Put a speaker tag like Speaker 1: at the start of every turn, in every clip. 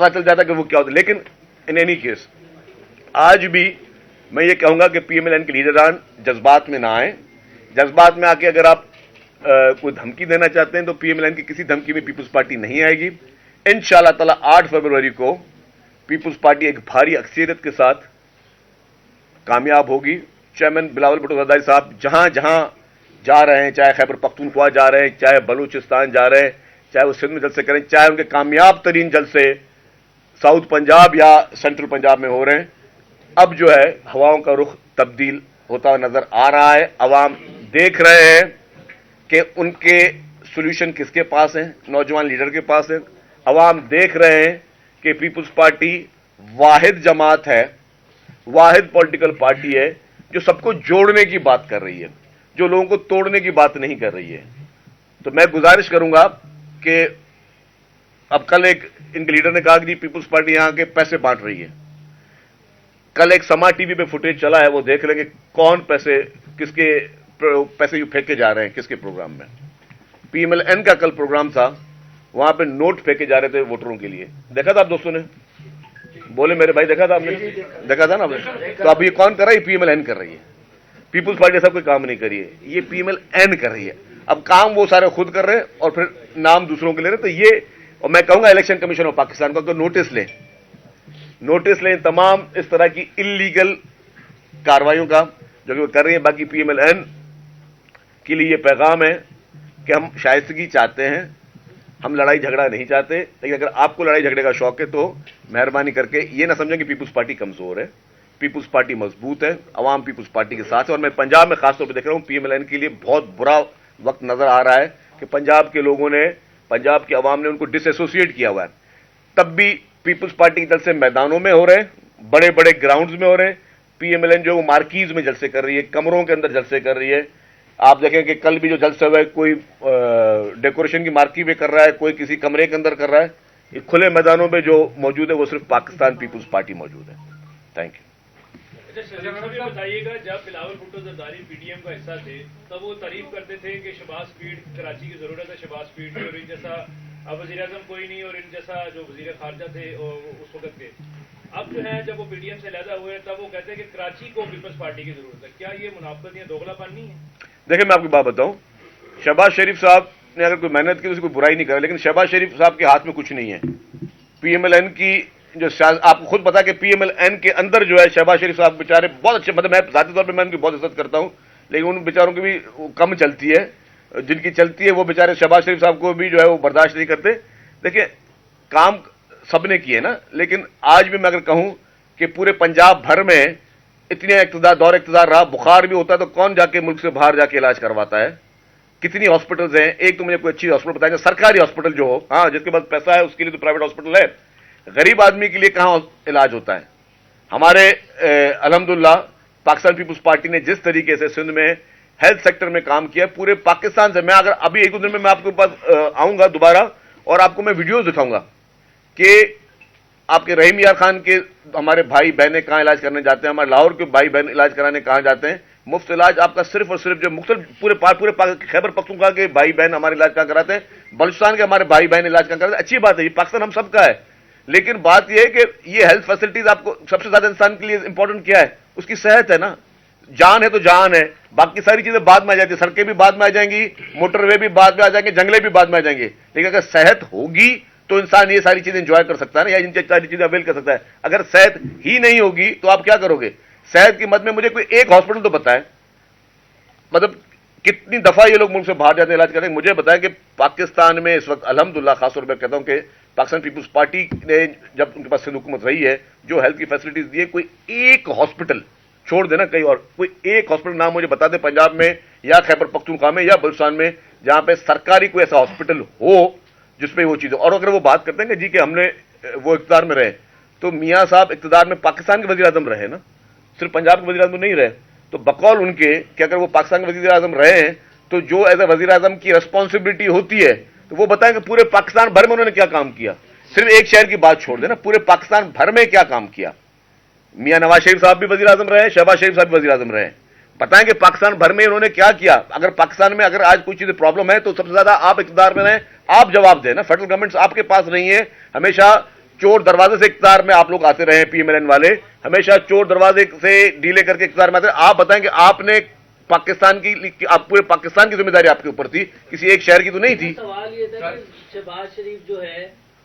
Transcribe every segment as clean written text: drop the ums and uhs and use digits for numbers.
Speaker 1: पता चल जाता कि वो क्या होता है। लेकिन इन एनी केस आज भी मैं ये कहूंगा कि PMLN के लीडरान जज्बात में ना आए। जज्बात में आके अगर आप कोई धमकी देना चाहते हैं तो PMLN की किसी धमकी में पीपुल्स पार्टी नहीं आएगी। इंशाअल्लाह ताला 8 फरवरी को पीपुल्स पार्टी एक भारी अक्सरियत के साथ कामयाब होगी। चेयरमैन बिलावल भुट्टो जरदारी साहब जहां जहां जा रहे हैं, चाहे खैबर पख्तूनख्वा जा रहे हैं, चाहे बलूचिस्तान जा रहे हैं, चाहे वो सिंध में जलसे करें, चाहे उनके कामयाब तरीन जलसे साउथ पंजाब या सेंट्रल पंजाब में हो रहे हैं, अब जो है हवाओं का रुख तब्दील होता हुआ नजर आ रहा है। अवाम देख रहे हैं कि उनके सोल्यूशन किसके पास है, नौजवान लीडर के पास है। अवाम देख रहे हैं कि पीपुल्स पार्टी वाहिद जमात है, वाहिद पॉलिटिकल पार्टी है जो सबको जोड़ने की बात कर रही है, जो लोगों को तोड़ने की बात नहीं कर रही है। तो मैं गुजारिश करूंगा कि अब कल एक इनके लीडर ने कहा कि जी पीपुल्स पार्टी यहां के पैसे बांट रही है। कल एक समा टीवी पे फुटेज चला है, वो देख लेंगे कौन पैसे, किसके पैसे यू फेंके जा रहे हैं किसके प्रोग्राम में। PMLN का कल प्रोग्राम था, वहां पे नोट फेंके जा रहे थे वोटरों के लिए। देखा था आप दोस्तों ने? बोले मेरे भाई, देखा था आपने? देखा था ना आपने? तो अब ये कौन कर रहा है? PMLN कर रही है। पीपुल्स पार्टी ऐसा कोई काम नहीं करी है, ये PMLN कर रही है। अब काम वो सारे खुद कर रहे हैं और फिर नाम दूसरों के ले रहे। तो ये, और मैं कहूंगा इलेक्शन कमीशन ऑफ पाकिस्तान को तो नोटिस लें तमाम इस तरह की इलीगल कार्रवाइयों का जो कि वो कर रही है। बाकी PMLN के लिए ये पैगाम है कि हम शाइस्तगी चाहते हैं, हम लड़ाई झगड़ा नहीं चाहते। लेकिन अगर आपको लड़ाई झगड़े का शौक है तो मेहरबानी करके ये ना समझें कि पीपुल्स पार्टी कमजोर है। पीपुल्स पार्टी मजबूत है, अवाम पीपुल्स पार्टी के साथ है। और मैं पंजाब में खासतौर पर देख रहा हूं PMLN के लिए बहुत बुरा वक्त नजर आ रहा है कि पंजाब के लोगों ने, पंजाब की अवाम ने उनको डिसएसोसिएट किया हुआ है। तब भी पीपुल्स पार्टी की तरफ से मैदानों में हो रहे हैं, बड़े बड़े ग्राउंड्स में हो रहे हैं। PMLN जो मार्कीज में जलसे कर रही है, कमरों के अंदर जलसे कर रही है। आप देखें कि कल भी जो जलसा हुआ है, कोई डेकोरेशन की मार्की में कर रहा है, कोई किसी कमरे के अंदर कर रहा है। ये खुले मैदानों में जो मौजूद है वो सिर्फ पाकिस्तान पीपुल्स पार्टी मौजूद है। Thank you.
Speaker 2: बताइएगा, जब बिलावल भुट्टो जरदारी PDM का हिस्सा थे तब वो तारीफ करते थे कि शहबाज स्पीड कराची की जरूरत है, शहबाज स्पीड और इन जैसा अब वजीर आजम कोई नहीं और इन जैसा जो वजीर खारजा थे उस वक्त के। अब जो है जब वो PDM से लहदा हुए तब वो कहते हैं कि कराची को पीपल्स पार्टी की जरूरत है। क्या ये मुनाफत या दोगलापन नहीं है?
Speaker 1: देखिए मैं आपकी बात बताऊं, शहबाज शरीफ साहब ने अगर कोई मेहनत की तो कोई बुराई नहीं करा, लेकिन शहबाज शरीफ साहब के हाथ में कुछ नहीं है। PMLN की जो आपको खुद पता है कि PMLN के अंदर जो है शहबाज शरीफ साहब बेचारे बहुत अच्छे, मतलब मैं जाती तौर पे मैं उनकी बहुत इज्जत करता हूं, लेकिन उन बेचारों की भी कम चलती है। जिनकी चलती है वो बेचारे शहबाज शरीफ साहब को भी जो है वो बर्दाश्त नहीं करते। देखिए काम सबने किए ना, लेकिन आज भी मैं अगर कहूं कि पूरे पंजाब भर में इतने इक़्तिदार, दौर इक़्तिदार रहा, बुखार भी होता है तो कौन जाके मुल्क से बाहर जाके इलाज करवाता है? कितनी हॉस्पिटल्स हैं? एक तो मुझे कोई अच्छी हॉस्पिटल बताएंगे, सरकारी हॉस्पिटल जो हो, हाँ जिसके पास पैसा है उसके लिए तो प्राइवेट हॉस्पिटल है, गरीब आदमी के लिए कहां इलाज होता है? हमारे अल्हम्दुलिल्लाह पाकिस्तान पीपुल्स पार्टी ने जिस तरीके से सिंध में हेल्थ सेक्टर में काम किया पूरे पाकिस्तान से, मैं अगर अभी एक दो दिन में मैं आपके पास आऊंगा दोबारा और आपको मैं वीडियोस दिखाऊंगा कि आपके रहीम यार खान के हमारे भाई बहनें कहां इलाज करने जाते हैं, हमारे लाहौर के भाई बहन इलाज कराने कहां जाते हैं। मुफ्त इलाज आपका सिर्फ और सिर्फ जो मुख्तलिफ पूरे खैबर पख्तूनख्वा के भाई बहन हमारे इलाज कहां कराते हैं, बलूचिस्तान के हमारे भाई बहन इलाज कहां कराते हैं। अच्छी बात है, ये पाकिस्तान हम सबका है, लेकिन बात यह है कि ये हेल्थ फैसिलिटीज आपको सबसे ज्यादा इंसान के लिए इंपॉर्टेंट क्या है? उसकी सेहत है ना, जान है तो जान है, बाकी सारी चीजें बाद में आ जाती है, सड़कें भी बाद में आ जाएंगी, मोटरवे भी बाद में आ जाएंगे, जंगले भी बाद में आ जाएंगे, लेकिन अगर सेहत होगी तो इंसान ये सारी चीजें एंजॉय कर सकता है ना, या इन सारी चीजें अवेल कर सकता है। अगर सेहत ही नहीं होगी तो आप क्या करोगे? सेहत की मद में मुझे कोई एक हॉस्पिटल तो बताएं, मतलब कितनी दफा ये लोग मुल्क से बाहर जाते हैं इलाज करते हैं। मुझे बताएं कि पाकिस्तान में इस वक्त अल्हम्दुलिल्लाह खासतौर पर कहता हूं कि पाकिस्तान पीपुल्स पार्टी ने जब उनके पास सिंध हुकूमत रही है जो हेल्थ की फैसिलिटीज दी है, कोई एक हॉस्पिटल छोड़ देना कहीं और, कोई एक हॉस्पिटल नाम मुझे बता दे पंजाब में या खैबर पख्तूनख्वा में या बलूचिस्तान में जहां पे सरकारी कोई ऐसा हॉस्पिटल हो जिसपे वो चीजें। और अगर वो बात करते हैं कि जी कि हमने वो इक़्तिदार में रहे, तो मियां साहब इक़्तिदार में पाकिस्तान के वज़ीर आज़म रहे ना, सिर्फ पंजाब के वज़ीर आज़म नहीं रहे। तो बकौल उनके कि अगर वो पाकिस्तान के वज़ीर आज़म रहे हैं तो जो एज ए वज़ीर आज़म की रिस्पॉन्सिबिलिटी होती है तो वो बताएं कि पूरे पाकिस्तान भर में उन्होंने क्या काम किया। सिर्फ एक शहर की बात छोड़ देना, पूरे पाकिस्तान भर में क्या काम किया। मियां नवाज शरीफ साहब भी वज़ीर आज़म रहे, शहबाज शरीफ साहब भी वज़ीर आज़म रहे, बताएं कि पाकिस्तान भर में उन्होंने क्या किया। अगर पाकिस्तान में अगर आज कोई चीज प्रॉब्लम है तो सबसे ज्यादा आप इक़्तिदार में रहें, आप जवाब दें ना। फेडरल गवर्नमेंट आपके पास नहीं है, हमेशा चोर दरवाजे से इख्तियार में आप लोग आते रहे हैं, पीएमएलएन वाले हमेशा चोर दरवाजे से डीले करके इख्तियार में आते रहे। आप बताएं कि आपने पाकिस्तान की आप पूरे पाकिस्तान की जिम्मेदारी आपके ऊपर थी, किसी एक शहर की तो नहीं थी।
Speaker 3: सवाल ये था कि शहबाज शरीफ जो है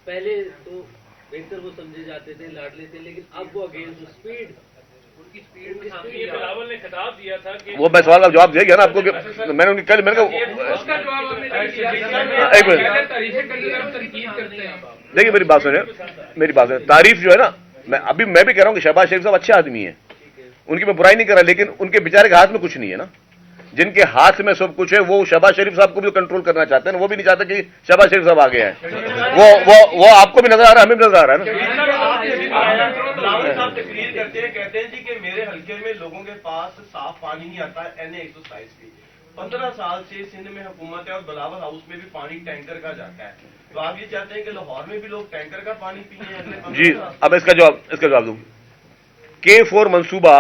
Speaker 3: पहले तो बेहतर वो समझे जाते थे, लाडले थे, लेकिन अब वो अगेंस्ट स्पीड, उनकी स्पीड
Speaker 2: ये बिलावल ने खिताब दिया था कि
Speaker 1: वो मैं सवाल का जवाब दिया गया ना आपको कि मैंने उनकी कल मैंने
Speaker 4: उसका जवाब आपने
Speaker 1: एक मिनट
Speaker 4: तारीफें करने का तनकीद करते हैं।
Speaker 1: देखिए मेरी बात सुनिए, तारीफ जो है ना, मैं भी कह रहा हूँ कि शहबाज शरीफ साहब अच्छे आदमी हैं, उनकी मैं बुराई नहीं कर रहा, लेकिन उनके बेचारे के हाथ में कुछ नहीं है ना। जिनके हाथ में सब कुछ है वो शहबाज शरीफ साहब को भी कंट्रोल करना चाहते हैं ना, वो भी नहीं चाहते कि शहबाज शरीफ साहब आगे आए। वो आपको भी नजर आ रहा है, हमें भी नजर आ रहा है ना।
Speaker 5: बिलावल साहब तकरीर करते हैं, कहते हैं जी कि मेरे हल्के में लोगों के पास साफ पानी नहीं आता है, NA 127 की 15 साल से सिंध में हुकूमत है और बिलावल हाउस में भी पानी टैंकर का जाता है। तो आप ये चाहते हैं कि लाहौर में भी लोग टैंकर का पानी पिए अगले 15
Speaker 1: जी,
Speaker 5: साल?
Speaker 1: अब इसका जवाब दूं। K4 मंसूबा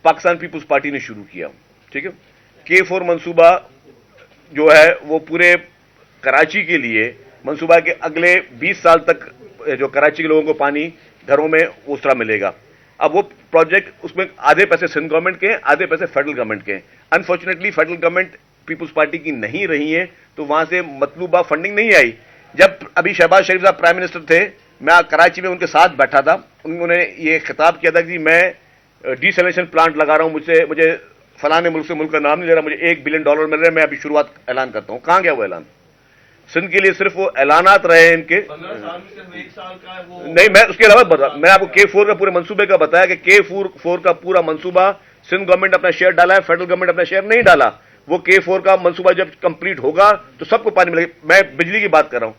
Speaker 1: पाकिस्तान पीपुल्स पार्टी ने शुरू किया, ठीक है। K4 मंसूबा जो है वो पूरे कराची के लिए मंसूबा के अगले 20 साल तक जो कराची के लोगों को पानी घरों में उस तरह मिलेगा। अब वो प्रोजेक्ट, उसमें आधे पैसे सिंध गवर्नमेंट के हैं, आधे पैसे फेडरल गवर्नमेंट के हैं। Unfortunately federal government Peoples Party की नहीं रही है, तो वहां से मतलूबा फंडिंग नहीं आई। जब अभी शहबाज शरीफ साहब प्राइम मिनिस्टर थे, मैं कराची में उनके साथ बैठा था, उन्होंने ये खिताब किया था कि मैं डिसैलिनेशन प्लांट लगा रहा हूं, मुझे फलाने मुल्क से, मुल्क का नाम नहीं ले रहा, मुझे $1 बिलियन मिल रहे हैं, मैं अभी शुरुआत ऐलान करता हूं। कहां गया वो ऐलान? सिंध के लिए सिर्फ वो ऐलानात रहे हैं इनके।
Speaker 5: 15 साल में सिर्फ 1 साल का वो
Speaker 1: नहीं, मैं उसके अलावा मैं आपको K4 का पूरे मंसूबे का बताया कि K4 का पूरा मंसूबा सिंध गवर्नमेंट अपना शेयर डाला है, फेडरल गवर्नमेंट अपना शेयर नहीं डाला। वो K4 का मंसूबा जब कंप्लीट होगा तो सबको पानी मिलेगा। मैं बिजली की बात कर रहा हूं,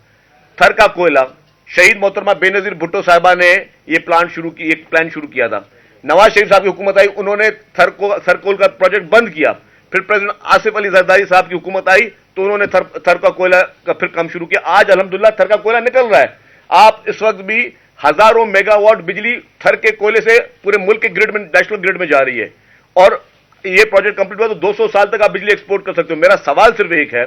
Speaker 1: थर का कोयला, शहीद मोहतरमा बेनजीर भुट्टो साहिबा ने ये प्लान शुरू किया था। नवाज शरीफ साहब की हुकूमत आई, उन्होंने थरकोल का प्रोजेक्ट बंद किया। फिर प्रेसिडेंट आसिफ अली जरदारी साहब की हुकूमत आई तो उन्होंने थर का कोयला का फिर काम शुरू किया। आज अल्हम्दुलिल्लाह थर का कोयला निकल रहा है। आप इस वक्त भी हजारों मेगावाट बिजली थर के कोयले से पूरे मुल्क के ग्रिड में, नेशनल ग्रिड में जा रही है, और ये प्रोजेक्ट कंप्लीट हुआ तो 200 साल तक आप बिजली एक्सपोर्ट कर सकते हो। मेरा सवाल सिर्फ एक है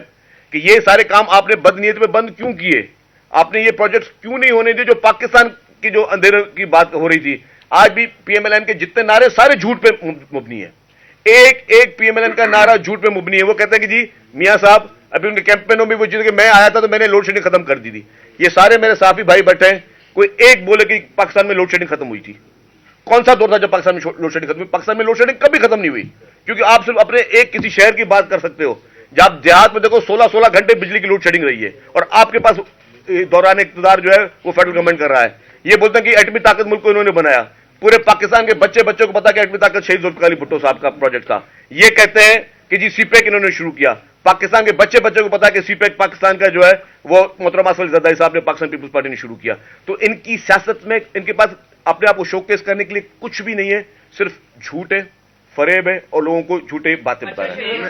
Speaker 1: कि ये सारे काम आपने बदनीयत में बंद क्यों किए? आपने ये प्रोजेक्ट क्यों नहीं होने दिए जो पाकिस्तान की जो अंधेरे की बात हो रही थी? आज भी पीएमएलएन के जितने नारे सारे झूठ पे मुबनी है, एक पीएमएलएन का नारा झूठ पे मुबनी है। वो कहते हैं कि जी मियां साहब, अभी उनके कैंपेनों में वो जिनके मैं आया था तो मैंने लोड शेडिंग खत्म कर दी थी। ये सारे मेरे साथी भाई बैठे हैं, कोई एक बोले कि पाकिस्तान में लोड शेडिंग खत्म हुई थी? कौन सा दौर था जब पाकिस्तान में लोड शेडिंग खत्म हुई? पाकिस्तान में लोड शेडिंग कभी खत्म नहीं हुई, क्योंकि आप सिर्फ अपने एक किसी शहर की बात कर सकते हो। जब देहात में देखो 16-16 घंटे बिजली की लोड शेडिंग रही है, और आपके पास दौरान इक़्तिदार जो है वो फेडरल गवर्नमेंट कर रहा है। ये बोलते हैं कि एटमी ताकत मुल्क को इन्होंने बनाया। पूरे पाकिस्तान के बच्चे को पता कि एटमी ताकत शहीद जुल्फ़िकार अली भुट्टो साहब का प्रोजेक्ट था। ये कहते हैं कि जी सीपेक इन्होंने शुरू किया। पाकिस्तान के बच्चे को पता कि सीपेक पाकिस्तान का जो है वो मोहतरमा आसिफ अली जरदारी साहब ने पाकिस्तान पीपुल्स पार्टी ने शुरू किया। तो इनकी सियासत में इनके पास अपने आप को शोकेस करने के लिए कुछ भी नहीं है, सिर्फ झूठ है, फरेब है, और लोगों को झूठे बातें बता रहे हैं।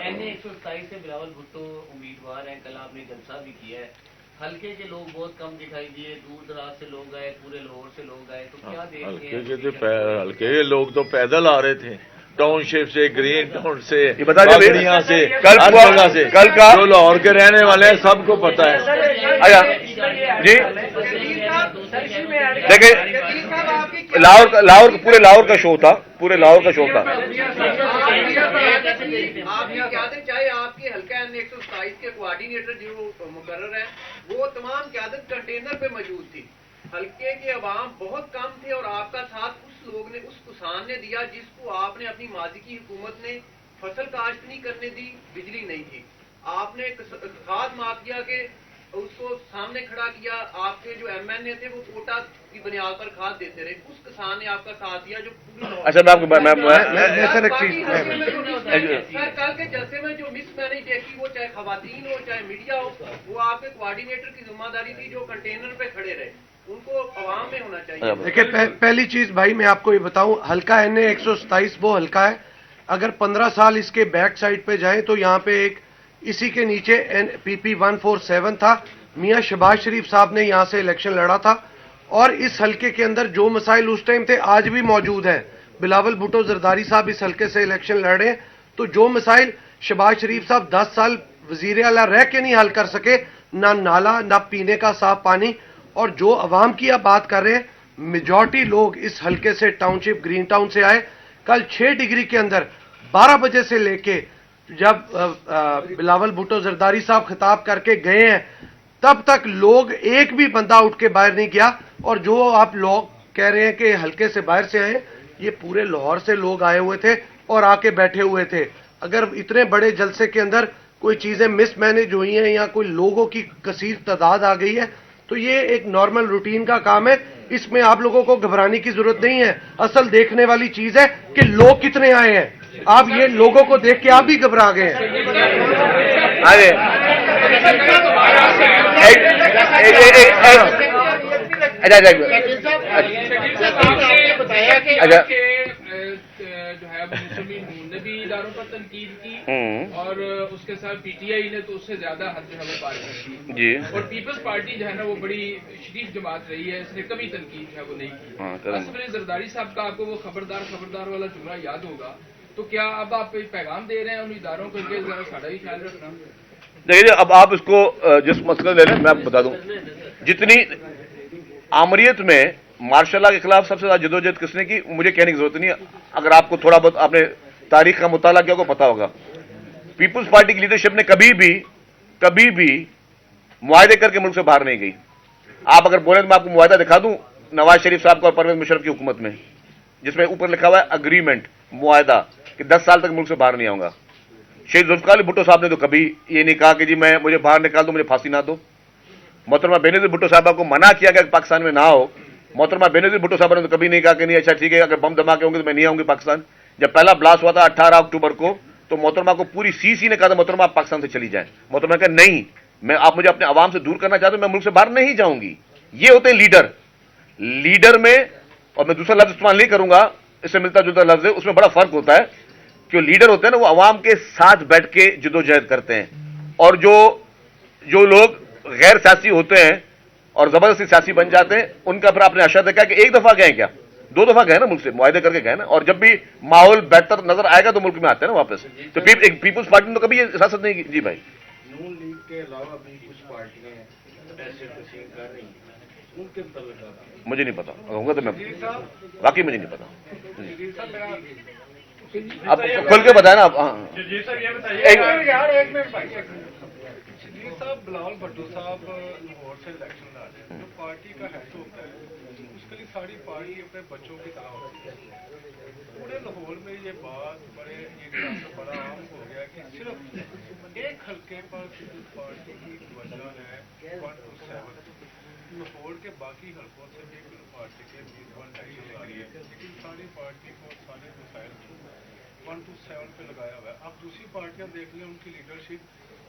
Speaker 3: NA 127 से बिलावल भुट्टो उम्मीदवार हैं, कल आपने जलसा भी किया है। हल्के के लोग बहुत कम दिखाई दिए, दूर दराज से लोग आए, पूरे लाहौर से लोग आए, तो क्या देखते हैं?
Speaker 6: हल्के के लोग तो पैदल आ रहे थे, टाउनशिप से, ग्रीन टाउन से,
Speaker 1: ये बता दीजिए
Speaker 6: बागड़ियां से,
Speaker 1: कल
Speaker 6: हर
Speaker 1: हुआ-
Speaker 6: जगह से।
Speaker 1: कल का-
Speaker 6: जो लाहौर के रहने वाले हैं सबको पता है।
Speaker 1: आया जी, देखिए पूरे लाहौर का शो था, पूरे लाहौर का शो था।
Speaker 7: आपकी क्यादत, चाहे आपके हल्का NA 127 के कोऑर्डिनेटर जो मुकर्रर हैं, वो तमाम क्यादत कंटेनर पे मौजूद थी। हल्के के अवाम बहुत कम थे और आपका साथ उस किसान ने दिया जिसको आपने अपनी माजी की हुकूमत ने फसल काश्त नहीं करने दी, बिजली नहीं थी। आपने खाद माफिया के उसको सामने खड़ा किया। आपके जो MNA थे वो कोटा की बुनियाद पर खाद देते रहे। उस किसान ने आपका साथ दिया जो पूरी
Speaker 1: अच्छा, मैं आपको
Speaker 7: सर, कल के जलसे में जो मिसमैनेज देखी, वो चाहे खवातीन हो चाहे मीडिया हो, वो आपके कोऑर्डिनेटर की जिम्मेदारी थी जो कंटेनर पे खड़े रहे। उनको अवाम में होना चाहिए।
Speaker 8: देखिए पहली चीज भाई मैं आपको ये बताऊं, हल्का NA 127 वो हल्का है, अगर 15 साल इसके बैक साइड पे जाएं तो यहाँ पे एक इसी के नीचे PP 147 था। मियां शहबाज शरीफ साहब ने यहाँ से इलेक्शन लड़ा था, और इस हल्के के अंदर जो मसाइल उस टाइम थे आज भी मौजूद हैं। बिलावल भुट्टो जरदारी साहब इस हल्के से इलेक्शन लड़ रहे हैं, तो जो मसाइल शहबाज शरीफ साहब 10 साल वजीर आला रह के नहीं हल कर सके, نہ نالا نہ پینے کا صاف پانی. اور جو عوام کی آپ بات کر رہے ہیں, میجورٹی لوگ اس حلقے سے ٹاؤن شپ گرین ٹاؤن سے آئے. کل 6 ڈگری کے اندر 12 بجے سے لے کے جب بلاول بھٹو زرداری صاحب خطاب کر کے گئے ہیں تب تک لوگ ایک بھی بندہ اٹھ کے باہر نہیں گیا. اور جو آپ لوگ کہہ رہے ہیں کہ حلقے سے باہر سے آئے, یہ پورے لاہور سے لوگ آئے ہوئے تھے اور آ کے بیٹھے ہوئے تھے. اگر اتنے بڑے جلسے کے اندر کوئی چیزیں مس مینج ہوئی ہیں یا کوئی لوگوں کی کثیر تعداد آ گئی ہے تو یہ ایک نارمل روٹین کا کام ہے. اس میں آپ لوگوں کو گھبرانے کی ضرورت نہیں ہے. اصل دیکھنے والی چیز ہے کہ لوگ کتنے آئے ہیں. آپ یہ لوگوں کو دیکھ کے آپ بھی گھبرا گئے ہیں.
Speaker 4: بتایا کہ جو ہے مسلمین نے بھی اداروں پر تنقید کی اور اس کے ساتھ پی ٹی آئی نے تو اس سے زیادہ حد جو ہے وہ پار کر دی. اور پیپلز پارٹی جو ہے نا وہ بڑی شریف جماعت رہی ہے, اس نے کبھی تنقید جو ہے وہ نہیں کی. اسف علی زرداری صاحب کا آپ کو وہ خبردار والا جملہ یاد ہوگا, تو کیا اب آپ پیغام دے رہے ہیں ان اداروں کو کہ ذرا ساڑھا بھی خیال رکھنا؟
Speaker 1: دیکھیے, اب آپ اس کو جس مسئلہ لے لیں میں آپ کو بتا دوں, جتنی آمریت میں مارشل اللہ کے خلاف سب سے زیادہ جدوجہد کس نے کی مجھے کہنے کی ضرورت نہیں. اگر آپ کو تھوڑا بہت آپ نے تاریخ کا مطالعہ کیا کو پتا ہوگا, پیپلز پارٹی کی لیڈرشپ نے کبھی بھی معاہدے کر کے ملک سے باہر نہیں گئی. آپ اگر بولیں تو میں آپ کو معاہدہ دکھا دوں نواز شریف صاحب کا اور پرویز مشرف کی حکومت میں, جس میں اوپر لکھا ہوا ہے اگریمنٹ, معاہدہ کہ 10 سال تک ملک سے باہر نہیں آؤں گا. شہید ذوالفقار علی بھٹو صاحب نے تو کبھی یہ نہیں کہا کہ جی مجھے باہر نکال دو, مجھے پھانسی نہ دو. محترمہ بینظیر بھٹو صاحبہ کو منع کیا کہ پاکستان میں نہ ہو. محترمہ بینظیر بھٹو صاحبہ نے تو کبھی نہیں کہا کہ نہیں اچھا ٹھیک ہے اگر بم دھماکے ہوں گے تو میں نہیں آؤں گی پاکستان. جب پہلا بلاسٹ ہوا تھا 18 اکتوبر کو تو محترمہ کو پوری سی نے کہا تھا محترمہ آپ پاکستان سے چلی جائیں. محترمہ نے کہا نہیں, آپ مجھے اپنے عوام سے دور کرنا چاہتے ہیں, میں ملک سے باہر نہیں جاؤں گی. یہ ہوتے ہیں لیڈر میں, اور میں دوسرا لفظ استعمال نہیں کروں گا, اس سے ملتا جلتا لفظ ہے, اس میں بڑا فرق ہوتا ہے کہ لیڈر ہوتے ہیں نا وہ عوام کے ساتھ بیٹھ کے جدوجہد کرتے ہیں, اور جو لوگ غیر سیاسی ہوتے ہیں اور زبردستی سیاسی بن جاتے ہیں ان کا پھر آپ نے اشارہ دیکھا کہ ایک دفعہ گئے کیا 2 دفعہ گئے نا ملک سے, معاہدے کر کے گئے نا, اور جب بھی ماحول بہتر نظر آئے گا تو ملک میں آتے ہیں نا واپس. تو پیپلز پارٹی نے تو کبھی یہ سیاست نہیں کی. جی بھائی,
Speaker 9: نون لیگ کے علاوہ بھی کچھ پارٹیاں ایسے تسلیم کر رہی ہیں, ان کے متعلق
Speaker 1: مجھے نہیں پتا, ہوگا تو میں واقعی مجھے نہیں پتا. آپ کھل کے بتائیں نا آپ.
Speaker 10: شدید صاحب, بلاول بھٹو صاحب لاہور سے الیکشن لڑ رہے ہیں, جو پارٹی کا ہیڈ ہوتا ہے اس کے لیے ساری پارٹی اپنے بچوں کی طرح ہوتی ہے. پورے لاہور میں یہ بات بڑا عام ہو گیا کہ صرف ایک حلقے پر پارٹی کی وجہ ہے 1-7. لاہور کے باقی حلقوں سے بھی پارٹی کے 1-2 آ رہی ہے, لیکن ساری پارٹی کو سارے مسائل 1-7 پہ لگایا ہوا ہے. آپ دوسری پارٹیاں دیکھ لیں, ان کی لیڈرشپ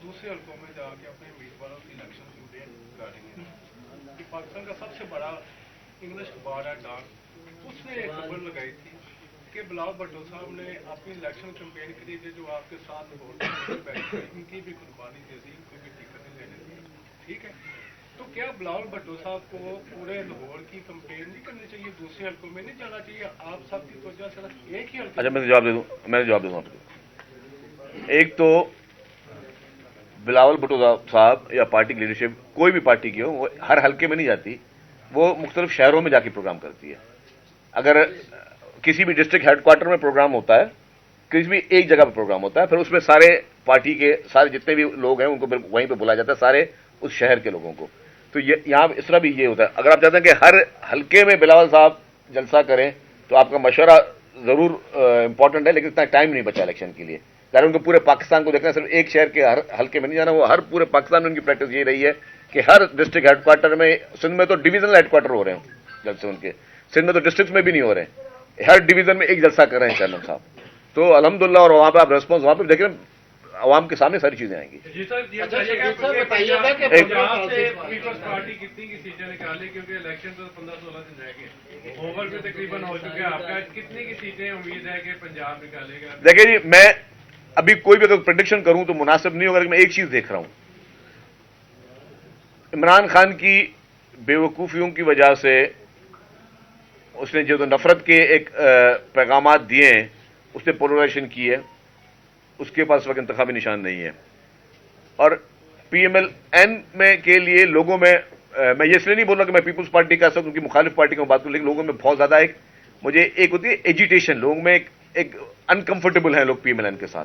Speaker 10: دوسرے حلقوں میں جا کے اپنے امیدواروں کی الیکشن کر رہی ہیں. کہ پاکستان کا سب سے بڑا انگلش اخبار ہے ڈان, اس نے ایک خبر لگائی تھی کہ بلاول بھٹو صاحب نے اپنی الیکشن کمپین کے لیے جو آپ کے ساتھ بیٹھے ان کی بھی قربانی دے دی, کوئی بھی ٹکٹ نہیں لینے دی. ٹھیک ہے, تو کیا بلاول بھٹو صاحب کو پورے لاہور کی کمپین نہیں کرنی چاہیے, دوسرے حلقوں میں نہیں جانا چاہیے؟ آپ سب کی توجہ صرف ایک ہی حلقے.
Speaker 1: اچھا میں جواب دے دوں آپ کو. ایک تو بلاول بھٹو صاحب یا پارٹی کی لیڈرشپ کوئی بھی پارٹی کی ہو وہ ہر حلقے میں نہیں جاتی, وہ مختلف شہروں میں جا کے پروگرام کرتی ہے. اگر کسی بھی ڈسٹرکٹ ہیڈ کوارٹر میں پروگرام ہوتا ہے, کسی بھی ایک جگہ پہ پروگرام ہوتا ہے, پھر اس میں سارے پارٹی کے سارے جتنے بھی لوگ ہیں ان کو وہیں پہ بلایا جاتا ہے, سارے اس شہر کے لوگوں کو. تو یہاں اس طرح بھی یہ ہوتا ہے. اگر آپ چاہتے ہیں کہ ہر حلقے میں بلاول صاحب جلسہ کریں تو آپ کا مشورہ ضرور امپورٹنٹ ہے, لیکن اتنا ٹائم نہیں بچا الیکشن کے لیے. ظاہر ان کو پورے پاکستان کو دیکھنا ہے, صرف ایک شہر کے ہر حلقے میں نہیں جانا. وہ ہر پورے پاکستان میں ان کی پریکٹس یہ رہی ہے کہ ہر ڈسٹرکٹ ہیڈ کوارٹر میں, سندھ میں تو ڈویژنل ہیڈ کوارٹر ہو رہے ہیں جلسے ان کے, سندھ میں تو ڈسٹرکٹ میں بھی نہیں ہو رہے ہیں, ہر ڈویژن میں ایک جلسہ کر رہے ہیں چیئرمین صاحب. تو الحمدللہ, اور وہاں پہ آپ ریسپانس وہاں پہ دیکھ رہے ہیں, عوام کے سامنے ساری چیزیں آئیں گی.
Speaker 2: جی سر, پنجاب سے پیپلز پارٹی کتنی کی سیٹیں نکالے, کیونکہ الیکشن تو 15-16 دن رہ گئے, اوور پہ تقریباً ہو چکے ہیں, آپ کا کتنی کی سیٹیں امید ہے کہ پنجاب نکالے گا؟
Speaker 1: دیکھیں جی, میں ابھی کوئی بھی اگر پریڈکشن کروں تو مناسب نہیں ہوگا, لیکن میں ایک چیز دیکھ رہا ہوں, عمران خان کی بے وقوفیوں کی وجہ سے اس نے جو نفرت کے ایک پیغامات دیے ہیں, اس نے پولرائزیشن کی ہے, اس کے پاس وقت انتخابی نشان نہیں ہے. اور PMLN में के लिए लोगों में मैं ये इसलिए नहीं बोल रहा कि मैं पीपुल्स पार्टी का सब उनकी मुखालिफ पार्टी की बात करूं, लेकिन लोगों में बहुत ज्यादा एक होती है एजिटेशन, लोगों में एक अनकंफर्टेबल है लोग PMLN के साथ।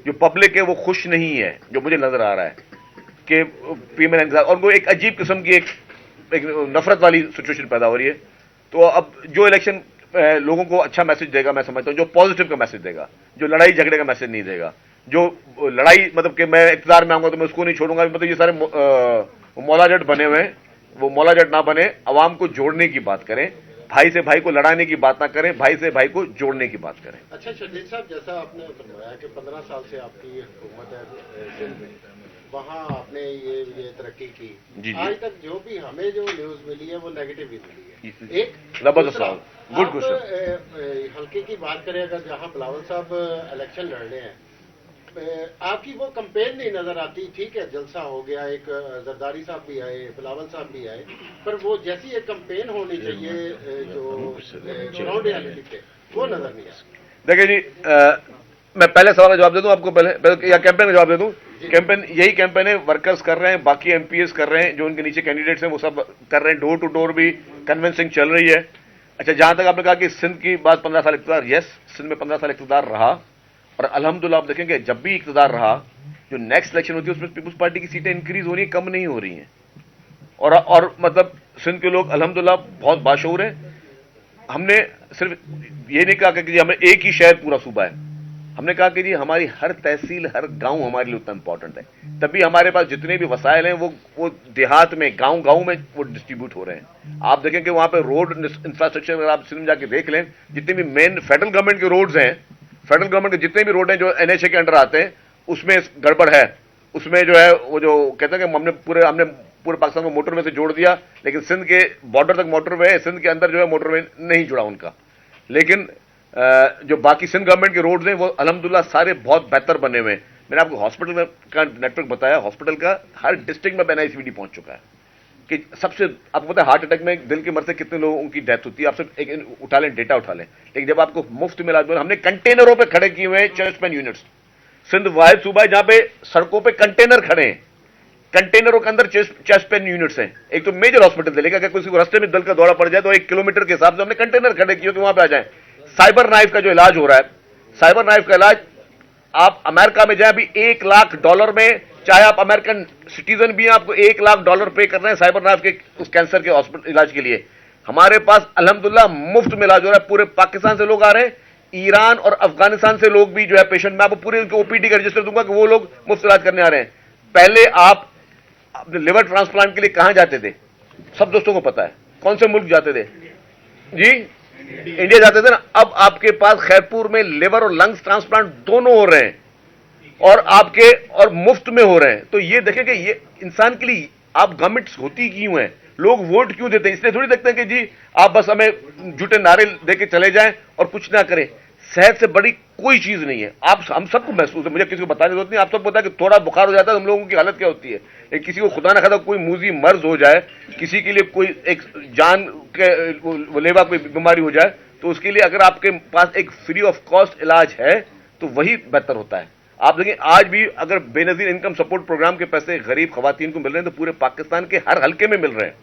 Speaker 1: जो पब्लिक है वो खुश नहीं है, जो मुझे नजर आ रहा है कि PMLN के साथ, और उनको एक अजीब किस्म की एक नफरत वाली सिचुएशन पैदा हो रही है। तो अब जो इलेक्शन लोगों को अच्छा मैसेज देगा, मैं समझता हूं जो पॉजिटिव का मैसेज देगा, जो लड़ाई झगड़े का मैसेज नहीं देगा, जो लड़ाई मतलब कि मैं इक़्तिदार में आऊंगा तो मैं उसको नहीं छोड़ूंगा, मतलब ये सारे मौलाजट बने हुए हैं, वो मौलाजट ना बने, अवाम को जोड़ने की बात करें, भाई से भाई को लड़ाने की बात ना करें, भाई से भाई को जोड़ने की बात करें।
Speaker 9: अच्छा शर्जील साहब, जैसा आपने फरमाया कि 15 साल से आपकी हुकूमत है सिंध में, वहाँ आपने ये तरक्की की,
Speaker 1: जी।
Speaker 9: आज तक जो भी हमें जो न्यूज मिली है वो नेगेटिव ही मिली है। एक
Speaker 1: जबरदस्त गुड
Speaker 9: आप
Speaker 1: क्वेश्चन।
Speaker 9: हल्के की बात करें, अगर जहाँ बिलावल साहब इलेक्शन लड़ रहे हैं, आपकी वो कैंपेन नहीं नजर आती। ठीक है, जलसा हो गया, एक जरदारी साहब भी आए, बिलावल साहब भी आए, पर वो जैसी एक कैंपेन होनी चाहिए जो ग्राउंड रियलिटी पे, वो नजर नहीं आती।
Speaker 1: देखिए जी, मैं पहले सवाल का जवाब दे दूं आपको, पहले या कैंपेन का जवाब दे दूं। कैंपेन यही कैंपेन है, वर्कर्स कर रहे हैं, बाकी MPs कर रहे हैं, जो उनके नीचे कैंडिडेट्स हैं वो सब कर रहे हैं, डोर टू डोर भी कन्विंसिंग चल रही है। अच्छा, जहां तक आपने कहा कि सिंध की बात 15 साल इक़्तिदार, यस, सिंध में 15 साल इक़्तिदार रहा, और अल्हम्दुलिल्लाह आप देखेंगे जब भी इक़्तिदार रहा, जो नेक्स्ट इलेक्शन होती है उसमें पीपुल्स पार्टी की सीटें इंक्रीज हो रही है, कम नहीं हो रही हैं। और मतलब सिंध के लोग अल्हम्दुलिल्लाह बहुत बाशऊर हैं। हमने सिर्फ ये नहीं कहा कि हमें एक ही शहर पूरा सूबा है, हमने कहा कि जी हमारी हर तहसील, हर गांव हमारे लिए उतना इंपॉर्टेंट है, तभी हमारे पास जितने भी वसाइल हैं वो देहात में, गांव में वो डिस्ट्रीब्यूट हो रहे हैं। आप देखें कि वहां पे रोड इंफ्रास्ट्रक्चर अगर आप सिंध में जाके देख लें, जितने भी मेन फेडरल गवर्नमेंट के रोड्स हैं, फेडरल गवर्नमेंट के जितने भी रोड हैं जो NHA के अंडर आते हैं, उसमें गड़बड़ है। उसमें जो है वो जो कहते हैं कि हमने पूरे पाकिस्तान को मोटरवे से जोड़ दिया, लेकिन सिंध के बॉर्डर तक मोटरवे है, सिंध के अंदर जो है मोटरवे नहीं जुड़ा उनका। लेकिन जो बाकी सिंध गवर्नमेंट के रोड्स हैं वो अल्हम्दुलिल्लाह सारे बहुत बेहतर बने हुए हैं। मैंने आपको हॉस्पिटल का नेटवर्क बताया, हॉस्पिटल का हर डिस्ट्रिक्ट में NICVD पहुंच चुका है। कि सबसे आपको पता है हार्ट अटैक में दिल की मर से कितने लोगों की डेथ होती है, आप सिर्फ एक उठा लें, डेटा उठा लें, लेकिन जब आपको मुफ्त में इलाज, हमने कंटेनरों पे खड़े किए हुए हैं चेस्ट पेन यूनिट्स। सिंध वाहिद सूबा है जहां पे सड़कों पे कंटेनर खड़े हैं, कंटेनरों के अंदर चेस्ट पेन यूनिट्स हैं। एक तो मेजर हॉस्पिटल थे, लेकिन अगर किसी को रास्ते में दिल का दौरा पड़ जाए तो 1 किलोमीटर के हिसाब से हमने कंटेनर खड़े किए कि वहां पे आ जाए। साइबर नाइफ का जो इलाज हो रहा है, साइबर नाइफ का इलाज आप अमेरिका में जाए, अभी $1 लाख में, चाहे आप अमेरिकन सिटीजन भी हैं, आपको $1 लाख पे कर रहे हैं साइबर नाइफ के उस कैंसर के हॉस्पिटल इलाज के लिए। हमारे पास अल्हम्दुलिल्लाह मुफ्त में इलाज हो रहा है। पूरे पाकिस्तान से लोग आ रहे हैं, ईरान और अफगानिस्तान से लोग भी जो है पेशेंट, मैं आपको पूरे उनके OPD का रजिस्टर दूंगा कि वो लोग मुफ्त इलाज करने आ रहे हैं। पहले आप अपने लिवर ट्रांसप्लांट के लिए कहां जाते थे, सब दोस्तों को पता है, कौन से मुल्क जाते थे जी, इंडिया जाते थे ना। अब आपके पास खैरपुर में लिवर और लंग्स ट्रांसप्लांट दोनों हो रहे हैं, और मुफ्त में हो रहे हैं। तो ये देखें कि ये इंसान के लिए आप गवर्नमेंट्स होती क्यों हैं, लोग वोट क्यों देते हैं, इसलिए थोड़ी देखते हैं कि जी आप बस हमें झूठे नारे देके चले जाएं और कुछ ना करें। सेहत से बड़ी कोई चीज नहीं है। आप हम सबको महसूस है, मुझे किसी को बताने की जरूरत नहीं, आप सबको पता है कि थोड़ा बुखार हो जाता है हम लोगों की हालत क्या होती है। किसी को खुदा ना खादा कोई मूजी मर्ज हो जाए, किसी के लिए कोई एक जान के लेवा कोई बीमारी हो जाए, तो उसके लिए अगर आपके पास एक फ्री ऑफ कॉस्ट इलाज है तो वही बेहतर होता है। आप देखें आज भी अगर बेनजीर इनकम सपोर्ट प्रोग्राम के पैसे गरीब खवातीन को मिल रहे हैं तो पूरे पाकिस्तान के हर हल्के में मिल रहे हैं,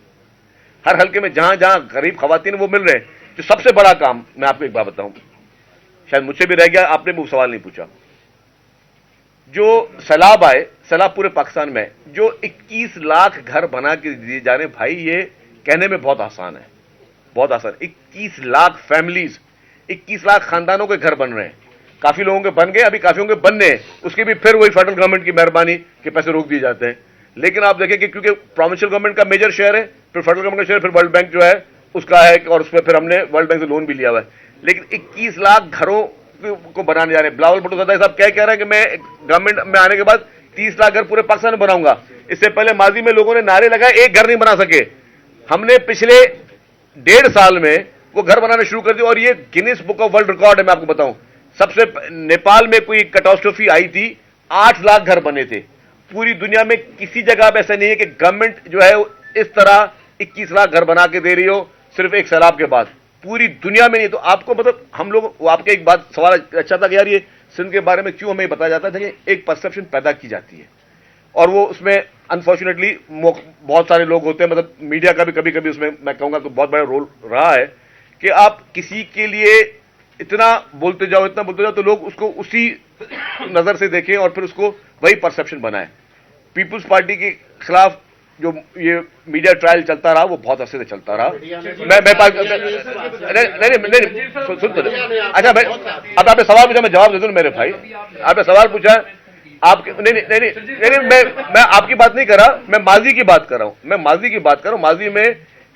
Speaker 1: हर हल्के में जहां जहां गरीब खवातीन वो मिल रहे हैं। जो सबसे बड़ा काम मैं आपको एक बात बताऊं, शायद मुझसे भी रह गया, आपने वो सवाल नहीं पूछा। जो सैलाब आए, सैलाब पूरे पाकिस्तान में, जो 21 लाख घर बना के दिए जा रहे हैं, भाई ये कहने में बहुत आसान है, बहुत आसान। 21 लाख फैमिलीज, 21 लाख खानदानों के घर बन रहे हैं। काफी लोगों के बन गए, अभी काफी लोगों के बनने हैं, उसके भी फिर वही फेडरल गवर्नमेंट की मेहरबानी के पैसे रोक दिए जाते हैं। लेकिन आप देखें कि क्योंकि प्रोविंशियल गवर्नमेंट का मेजर शेयर है, फिर फेडरल गवर्नमेंट का शेयर, फिर वर्ल्ड बैंक जो है उसका है, और उसमें फिर हमने वर्ल्ड बैंक से लोन भी लिया हुआ है। लेकिन 21 लाख घरों को बनाने जा रहे हैं। बिलावल भुट्टो सदाई साहब क्या कह रहे हैं कि मैं गवर्नमेंट में आने के बाद 30 लाख घर पूरे पाकिस्तान में बनाऊंगा। इससे पहले माजी में लोगों ने नारे लगाए, एक घर नहीं बना सके। हमने पिछले 1.5 साल में वो घर बनाना शुरू कर दिया, और ये Guinness book of world record है। मैं आपको बताऊं, सबसे नेपाल में कोई कैटास्ट्रोफी आई थी, 8 लाख घर बने थे। पूरी दुनिया में किसी जगह पे ऐसा नहीं है कि गवर्नमेंट जो है इस तरह 21 लाख घर बना के दे रही हो सिर्फ एक सैलाब के बाद, पूरी दुनिया में नहीं। तो आपको मतलब हम लोग, आपके एक बात सवाल अच्छा था कि यार ये सिंध के बारे में क्यों हमें बताया जाता है कि एक परसेप्शन पैदा की जाती है, اور وہ اس میں انفارچونیٹلی بہت سارے لوگ ہوتے ہیں, مطلب میڈیا کا بھی کبھی کبھی اس میں میں کہوں گا کہ بہت بڑا رول رہا ہے کہ آپ کسی کے لیے اتنا بولتے جاؤ تو لوگ اس کو اسی نظر سے دیکھیں اور پھر اس کو وہی پرسپشن بنائیں. پیپلز پارٹی کے خلاف جو یہ میڈیا ٹرائل چلتا رہا وہ بہت عرصے سے چلتا رہا. اچھا اب آپ نے سوال پوچھا, میں جواب دے دوں میرے بھائی. آپ نے سوال پوچھا, آپ نہیں میں آپ کی بات نہیں کر رہا, میں ماضی کی بات کر رہا ہوں. ماضی میں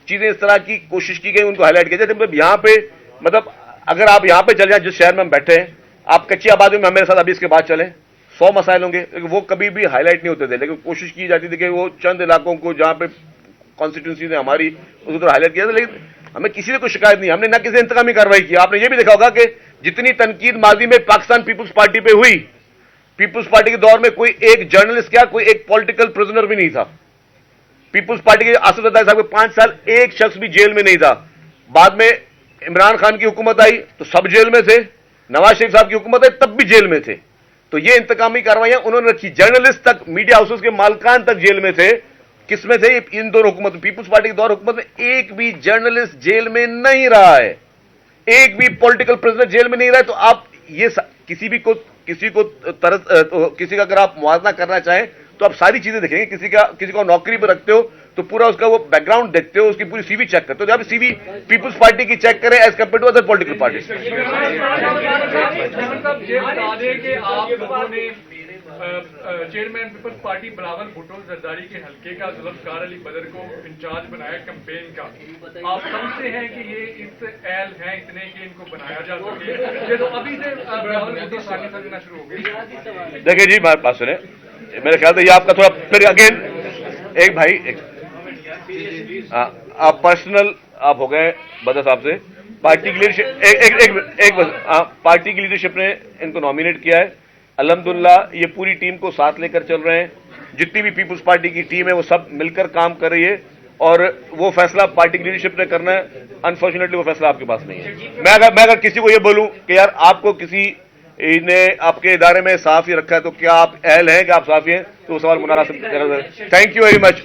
Speaker 1: چیزیں اس طرح کی کوشش کی گئی, ان کو ہائی لائٹ کیا جائے. مطلب یہاں پہ مطلب اگر آپ یہاں پہ چل جائیں جس شہر میں ہم بیٹھے ہیں, آپ کچی آبادی میں میرے ساتھ ابھی اس کے بعد چلیں, 100 مسائل ہوں گے, وہ کبھی بھی ہائی لائٹ نہیں ہوتے تھے, لیکن کوشش کی جاتی تھی کہ وہ چند علاقوں کو جہاں پہ کانسٹیٹوئنسی نے ہماری اس کو ہائی لائٹ کیا تھا. لیکن ہمیں کسی نے کوئی شکایت نہیں, ہم نے نہ کسی انتقامی کارروائی کی. آپ نے یہ بھی دیکھا ہوگا کہ جتنی تنقید ماضی میں پاکستان پیپلز پارٹی پہ ہوئی, پیپلز پارٹی کے دور میں کوئی ایک جرنلسٹ کیا, کوئی ایک پولیٹیکل پرزنر بھی نہیں تھا. پیپلز پارٹی کے آصف زرداری صاحب کے 5 سال ایک شخص بھی جیل میں نہیں تھا. بعد میں عمران خان کی حکومت آئی تو سب جیل میں تھے, نواز شریف صاحب کی حکومت آئی تب بھی جیل میں تھے. تو یہ انتقامی کارروائیاں انہوں نے رکھی. جرنلسٹ تک, میڈیا ہاؤسز کے مالکان تک جیل میں تھے. کس میں تھے؟ ان دونوں حکومت, پیپلز پارٹی کے دور حکومت میں ایک بھی جرنلسٹ جیل میں نہیں رہا ہے, ایک بھی پولیٹیکل پرزنر جیل میں نہیں رہا ہے. تو آپ یہ کسی کا اگر آپ موازنہ کرنا چاہیں تو آپ ساری چیزیں دیکھیں گے. کسی کو نوکری پہ رکھتے ہو تو پورا اس کا وہ بیک گراؤنڈ دیکھتے ہو, اس کی پوری سی وی چیک کرتے ہو. جب سی وی پیپلز پارٹی کی چیک کریں as compare to other political parties.
Speaker 10: Chairman Peoples Party Bilawal Bhutto Zardari کے حلقے کا ذوالفقار علی بدر کو انچارج بنایا کمپین کا. آپ سمجھتے ہیں کہ یہ اس اہل ہیں اتنے کہ ان کو بنایا جا سکے؟ یہ تو ابھی سے بلاول بھٹو ساتھی کرنا شروع ہو گئی.
Speaker 1: دیکھیں جی میرے پاس سنیں, میرے خیال سے یہ آپ کا تھوڑا پھر اگین ایک بھائی آپ پرسنل آپ ہو گئے بدر صاحب سے. پارٹی کی لیڈرشپ پارٹی کی لیڈرشپ نے ان کو نامینیٹ کیا ہے. الحمدللہ یہ پوری ٹیم کو ساتھ لے کر چل رہے ہیں. جتنی بھی پیپلز پارٹی کی ٹیم ہے وہ سب مل کر کام کر رہی ہے, اور وہ فیصلہ پارٹی کی لیڈرشپ نے کرنا ہے. انفارچونیٹلی وہ فیصلہ آپ کے پاس نہیں ہے. میں اگر کسی کو یہ بولوں کہ یار آپ کو کسی نے آپ کے ادارے میں صحافی رکھا ہے تو کیا آپ اہل ہیں کہ آپ صحافی ہیں, تو وہ سوال مناسب. Thank you very much.